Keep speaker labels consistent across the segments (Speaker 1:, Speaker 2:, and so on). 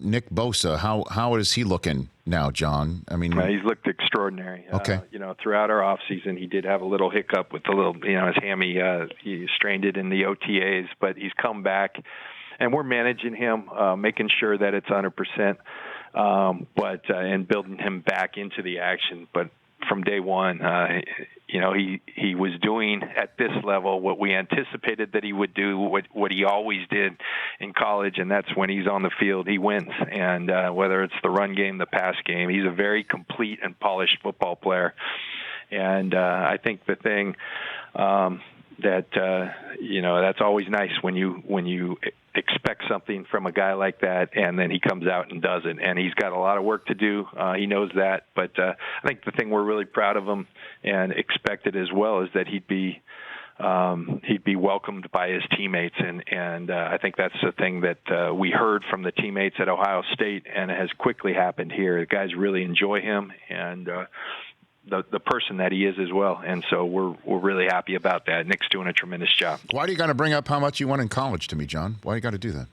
Speaker 1: Nick Bosa. How is he looking now, John? I mean,
Speaker 2: he's looked extraordinary.
Speaker 1: Okay.
Speaker 2: Throughout our offseason, he did have a little hiccup with his hammy. He strained it in the OTAs, but he's come back, and we're managing him, making sure that it's 100%, and building him back into the action. But from day one, he was doing at this level what we anticipated that he would do, what he always did in college, and that's when he's on the field, he wins. And whether it's the run game, the pass game, he's a very complete and polished football player. And I think the thing that's always nice when you expect something from a guy like that, and then he comes out and does it. And he's got a lot of work to do. He knows that. But I think the thing we're really proud of him and expected as well is that he'd be welcomed by his teammates, and I think that's the thing that we heard from the teammates at Ohio State, and it has quickly happened here. The guys really enjoy him, and the person that he is as well, and so we're really happy about that. Nick's doing a tremendous job.
Speaker 1: Why do you got to bring up how much you won in college to me, John? Why do you got to do that?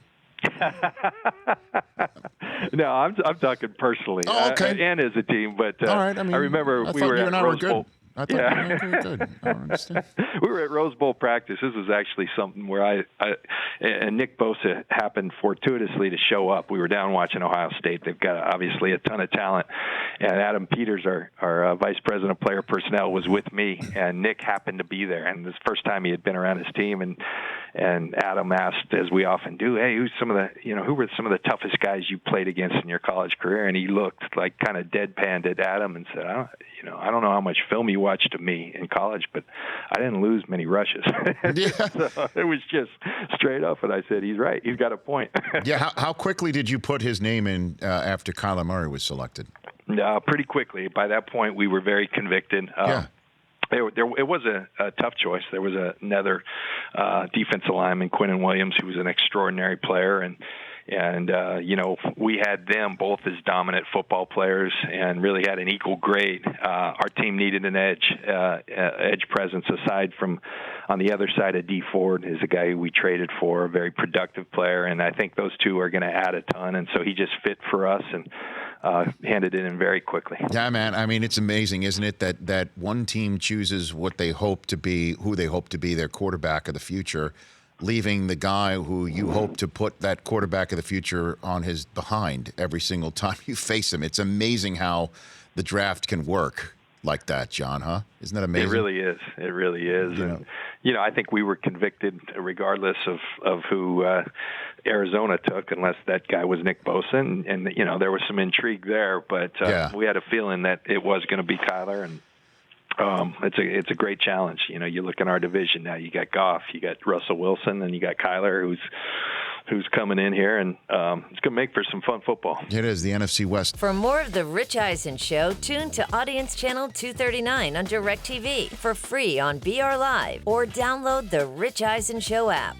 Speaker 2: No, I'm talking personally.
Speaker 1: Oh, okay.
Speaker 2: And as a team, but
Speaker 1: all right, I
Speaker 2: remember
Speaker 1: I
Speaker 2: we
Speaker 1: thought
Speaker 2: were
Speaker 1: you
Speaker 2: at
Speaker 1: and I
Speaker 2: Rose
Speaker 1: were
Speaker 2: Bowl.
Speaker 1: good. I thought you were good. I don't understand.
Speaker 2: We were at Rose Bowl practice. This was actually something where and Nick Bosa happened fortuitously to show up. We were down watching Ohio State. They've got obviously a ton of talent. And Adam Peters, our vice president of player personnel, was with me, and Nick happened to be there. And this is the first time he had been around his team. And Adam asked, as we often do, hey, who were some of the toughest guys you played against in your college career? And he looked like kind of deadpanned at Adam and said, I don't know how much film you watched of me in college, but I didn't lose many rushes.
Speaker 1: Yeah.
Speaker 2: So it was just straight up, and I said, he's right. He's got a point.
Speaker 1: Yeah. How quickly did you put his name in after Kyler Murray was selected?
Speaker 2: Pretty quickly. By that point, we were very convicted.
Speaker 1: Yeah.
Speaker 2: It was a tough choice. There was another defensive lineman, Quinnen Williams, who was an extraordinary player, and we had them both as dominant football players and really had an equal grade. Our team needed an edge presence aside from on the other side of D Ford is a guy who we traded for, a very productive player, and I think those two are going to add a ton. And so he just fit for us and handed it in very quickly.
Speaker 1: Yeah, man. I mean, it's amazing, isn't it, that one team chooses who they hope to be their quarterback of the future, leaving the guy who you hope to put that quarterback of the future on his behind every single time you face him. It's amazing how the draft can work like that, John, huh? Isn't that amazing?
Speaker 2: It really is. It really is.
Speaker 1: Yeah.
Speaker 2: And, I think we were convicted regardless of who Arizona took, unless that guy was Nick Bosa. And there was some intrigue there, but we had a feeling that it was going to be Kyler, and it's a great challenge. You look in our division now. You got Goff, you got Russell Wilson, and you got Kyler, who's coming in here, and it's going to make for some fun football.
Speaker 1: It is the NFC West.
Speaker 3: For more of the Rich Eisen Show, tune to Audience Channel 239 on DirecTV for free on BR Live, or download the Rich Eisen Show app.